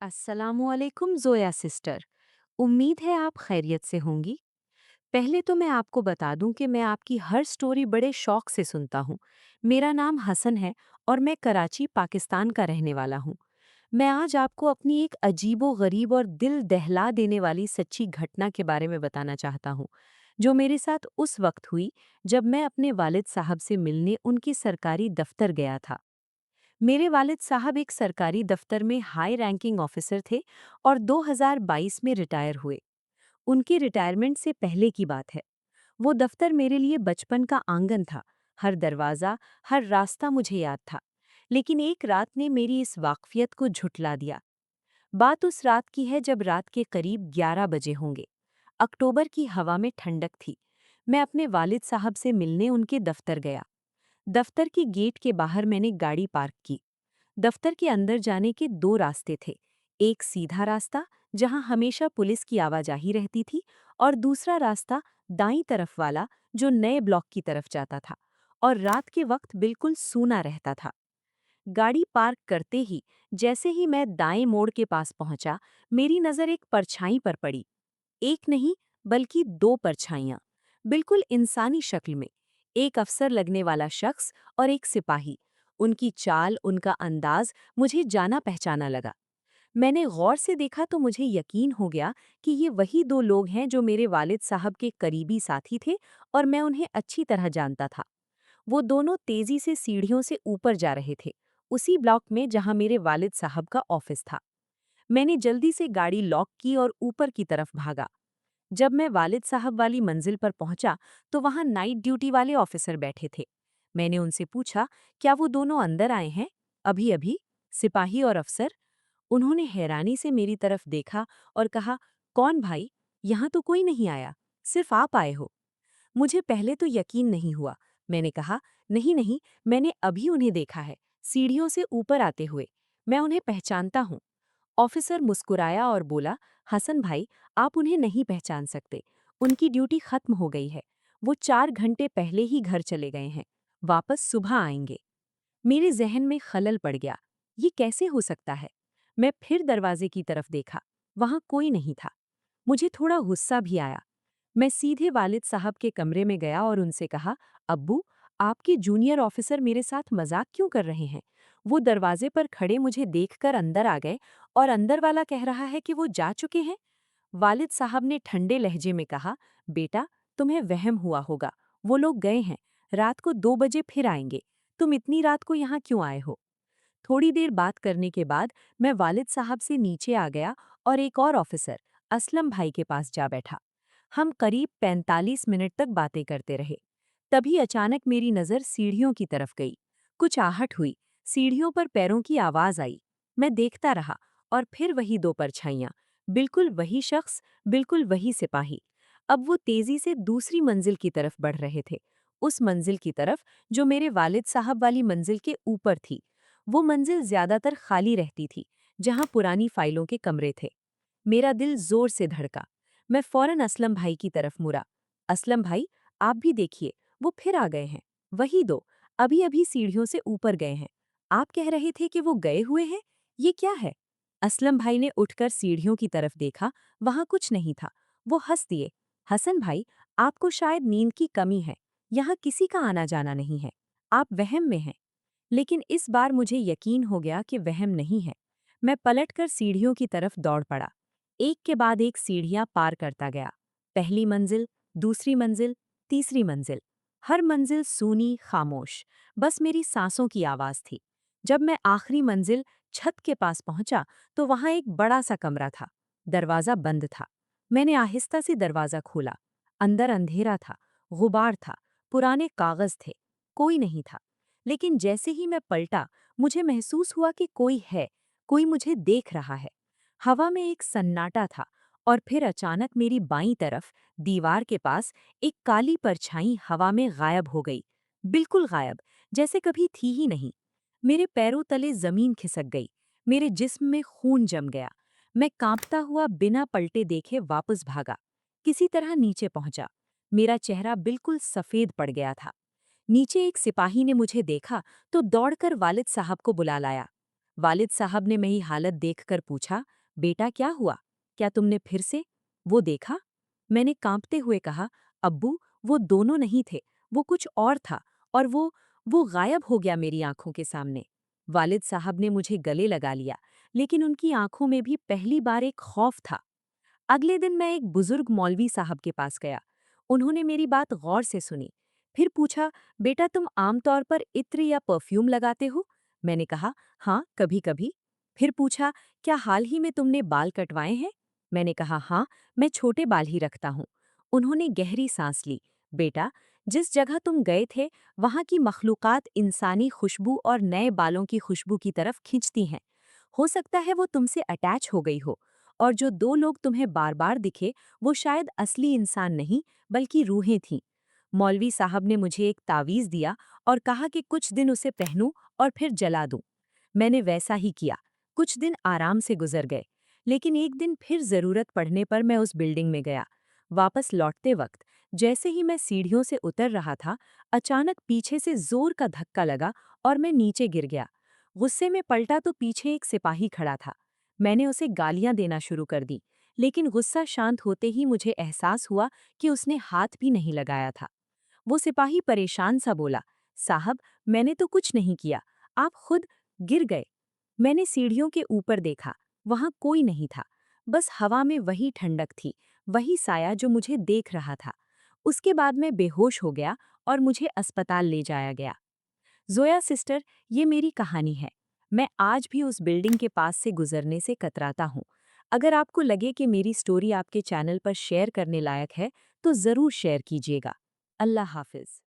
अस्सलामुअलैकुम ज़ोया सिस्टर। उम्मीद है आप खैरियत से होंगी। पहले तो मैं आपको बता दूं कि मैं आपकी हर स्टोरी बड़े शौक से सुनता हूं। मेरा नाम हसन है और मैं कराची पाकिस्तान का रहने वाला हूं। मैं आज आपको अपनी एक अजीबो गरीब और दिल दहला देने वाली सच्ची घटना के बारे में बताना चाहता हूं, जो मेरे साथ उस वक्त हुई जब मैं अपने वालिद साहब से मिलने उनकी सरकारी दफ्तर गया था। मेरे वालिद साहब एक सरकारी दफ्तर में हाई रैंकिंग ऑफिसर थे और 2022 में रिटायर हुए। उनकी रिटायरमेंट से पहले की बात है। वो दफ्तर मेरे लिए बचपन का आंगन था। हर दरवाज़ा, हर रास्ता मुझे याद था। लेकिन एक रात ने मेरी इस वाकफियत को झुठला दिया। बात उस रात की है जब रात के करीब 11 बजे होंगे। अक्टूबर की हवा में ठंडक थी। मैं अपने वालिद साहब से मिलने उनके दफ्तर गया। दफ्तर की गेट के बाहर मैंने गाड़ी पार्क की। दफ्तर के अंदर जाने के दो रास्ते थे। एक सीधा रास्ता, जहां हमेशा पुलिस की आवाजाही रहती थी, और दूसरा रास्ता दाईं तरफ वाला, जो नए ब्लॉक की तरफ जाता था और रात के वक्त बिल्कुल सूना रहता था। गाड़ी पार्क करते ही जैसे ही मैं दाएं मोड़ के पास पहुंचा, मेरी नज़र एक परछाई पर पड़ी। एक नहीं, बल्कि दो परछाइयां, बिल्कुल इंसानी शक्ल में। एक अफसर लगने वाला शख्स और एक सिपाही। उनकी चाल, उनका अंदाज मुझे जाना पहचाना लगा। मैंने गौर से देखा तो मुझे यकीन हो गया कि ये वही दो लोग हैं जो मेरे वालिद साहब के करीबी साथी थे और मैं उन्हें अच्छी तरह जानता था। वो दोनों तेजी से सीढ़ियों से ऊपर जा रहे थे, उसी ब्लॉक में जहां मेरे वालिद साहब का ऑफिस था। मैंने जल्दी से गाड़ी लॉक की और ऊपर की तरफ भागा। जब मैं वालिद साहब वाली मंजिल पर पहुंचा तो वहां नाइट ड्यूटी वाले ऑफिसर बैठे थे। मैंने उनसे पूछा, क्या वो दोनों अंदर आए हैं अभी अभी? सिपाही और अफसर। उन्होंने हैरानी से मेरी तरफ देखा और कहा, कौन भाई? यहाँ तो कोई नहीं आया, सिर्फ आप आए हो। मुझे पहले तो यकीन नहीं हुआ। मैंने कहा, नहीं नहीं, मैंने अभी उन्हें देखा है, सीढ़ियों से ऊपर आते हुए। मैं उन्हें पहचानता हूँ। ऑफिसर मुस्कुराया और बोला, हसन भाई, आप उन्हें नहीं पहचान सकते। उनकी ड्यूटी खत्म हो गई है। वो 4 घंटे पहले ही घर चले गए हैं। वापस सुबह आएंगे। मेरे जहन में खलल पड़ गया। ये कैसे हो सकता है? मैं फिर दरवाजे की तरफ देखा। वहां कोई नहीं था। मुझे थोड़ा गुस्सा भी आया। मैं सीधे वालिद साहब के कमरे में गया और उनसे कहा, अब्बू, आपके जूनियर ऑफिसर मेरे साथ मजाक क्यों कर रहे हैं? वो दरवाजे पर खड़े मुझे देखकर अंदर आ गए और अंदर वाला कह रहा है कि वो जा चुके हैं। वालिद साहब ने ठंडे लहजे में कहा, बेटा, तुम्हें वहम हुआ होगा। वो लोग गए हैं। रात को 2 बजे फिर आएंगे। तुम इतनी रात को यहाँ क्यों आए हो? थोड़ी देर बात करने के बाद मैं वालिद साहब से नीचे आ गया और एक और ऑफिसर, असलम भाई के पास जा बैठा। हम करीब 45 मिनट तक बातें करते रहे। तभी अचानक मेरी नज़र सीढ़ियों की तरफ गई। कुछ आहट हुई। सीढ़ियों पर पैरों की आवाज़ आई। मैं देखता रहा और फिर वही दो परछाइयाँ। बिल्कुल वही शख्स, बिल्कुल वही सिपाही। अब वो तेज़ी से दूसरी मंजिल की तरफ बढ़ रहे थे। उस मंजिल की तरफ जो मेरे वालिद साहब वाली मंजिल के ऊपर थी। वो मंजिल ज्यादातर खाली रहती थी, जहां पुरानी फाइलों के कमरे थे। मेरा दिल जोर से धड़का। मैं फौरन असलम भाई की तरफ मुड़ा। असलम भाई, आप भी देखिए, वो फिर आ गए हैं। वही दो, अभी अभी सीढ़ियों से ऊपर गए हैं। आप कह रहे थे कि वो गए हुए हैं। ये क्या है? असलम भाई ने उठकर सीढ़ियों की तरफ देखा। वहां कुछ नहीं था। वो हंस दिए। हसन भाई, आपको शायद नींद की कमी है। यहाँ किसी का आना जाना नहीं है। आप वहम में हैं। लेकिन इस बार मुझे यकीन हो गया कि वहम नहीं है। मैं पलटकर सीढ़ियों की तरफ दौड़ पड़ा। एक के बाद एक सीढ़ियां पार करता गया। पहली मंजिल, दूसरी मंजिल, तीसरी मंजिल। हर मंजिल सूनी, खामोश। बस मेरी सांसों की आवाज थी। जब मैं आखिरी मंजिल, छत के पास पहुंचा तो वहां एक बड़ा सा कमरा था। दरवाजा बंद था। मैंने आहिस्ता से दरवाजा खोला। अंदर अंधेरा था, गुबार था, पुराने कागज थे। कोई नहीं था। लेकिन जैसे ही मैं पलटा, मुझे महसूस हुआ कि कोई है, कोई मुझे देख रहा है। हवा में एक सन्नाटा था और फिर अचानक मेरी बाईं तरफ, दीवार के पास, एक काली परछाई हवा में गायब हो गई। बिल्कुल गायब, जैसे कभी थी ही नहीं। मेरे पैरों तले जमीन खिसक गई। मेरे जिस्म में खून जम गया। मैं कांपता हुआ बिना पलटे देखे वापस भागा। किसी तरह नीचे पहुंचा। मेरा चेहरा बिल्कुल सफेद पड़ गया था। नीचे एक सिपाही ने मुझे देखा तो दौड़कर वालिद साहब को बुला लाया। वालिद साहब ने मेरी हालत देखकर पूछा, बेटा क्या हुआ? क्या तुमने फिर से वो देखा? मैंने कांपते हुए कहा, अब्बू, वो दोनों नहीं थे, वो कुछ और था, और वो गायब हो गया मेरी आंखों के सामने। वालिद साहब ने मुझे गले लगा लिया, लेकिन उनकी आंखों में भी पहली बार एक खौफ था। अगले दिन मैं एक बुजुर्ग मौलवी साहब के पास गया। उन्होंने मेरी बात गौर से सुनी। फिर पूछा, बेटा तुम आमतौर पर इत्र या परफ्यूम लगाते हो? मैंने कहा, हाँ, कभी कभी। फिर पूछा, क्या हाल ही में तुमने बाल कटवाए हैं? मैंने कहा, हाँ, मैं छोटे बाल ही रखता हूँ। उन्होंने गहरी सांस ली। बेटा, जिस जगह तुम गए थे, वहाँ की मखलूकात इंसानी खुशबू और नए बालों की खुशबू की तरफ खींचती हैं। हो सकता है वो तुमसे अटैच हो गई हो, और जो दो लोग तुम्हें बार बार दिखे, वो शायद असली इंसान नहीं, बल्कि रूहें थीं। मौलवी साहब ने मुझे एक तावीज़ दिया और कहा कि कुछ दिन उसे पहनूं और फिर जला दूं। मैंने वैसा ही किया। कुछ दिन आराम से गुजर गए, लेकिन एक दिन फिर ज़रूरत पड़ने पर मैं उस बिल्डिंग में गया। वापस लौटते वक्त जैसे ही मैं सीढ़ियों से उतर रहा था, अचानक पीछे से जोर का धक्का लगा और मैं नीचे गिर गया। गुस्से में पलटा तो पीछे एक सिपाही खड़ा था। मैंने उसे गालियां देना शुरू कर दी, लेकिन गुस्सा शांत होते ही मुझे एहसास हुआ कि उसने हाथ भी नहीं लगाया था। वो सिपाही परेशान सा बोला, साहब, मैंने तो कुछ नहीं किया, आप खुद गिर गए। मैंने सीढ़ियों के ऊपर देखा, वहां कोई नहीं था, बस हवा में वही ठंडक थी, वही साया जो मुझे देख रहा था। उसके बाद मैं बेहोश हो गया और मुझे अस्पताल ले जाया गया। जोया सिस्टर, ये मेरी कहानी है। मैं आज भी उस बिल्डिंग के पास से गुजरने से कतराता हूँ। अगर आपको लगे कि मेरी स्टोरी आपके चैनल पर शेयर करने लायक है, तो ज़रूर शेयर कीजिएगा। अल्लाह हाफिज़।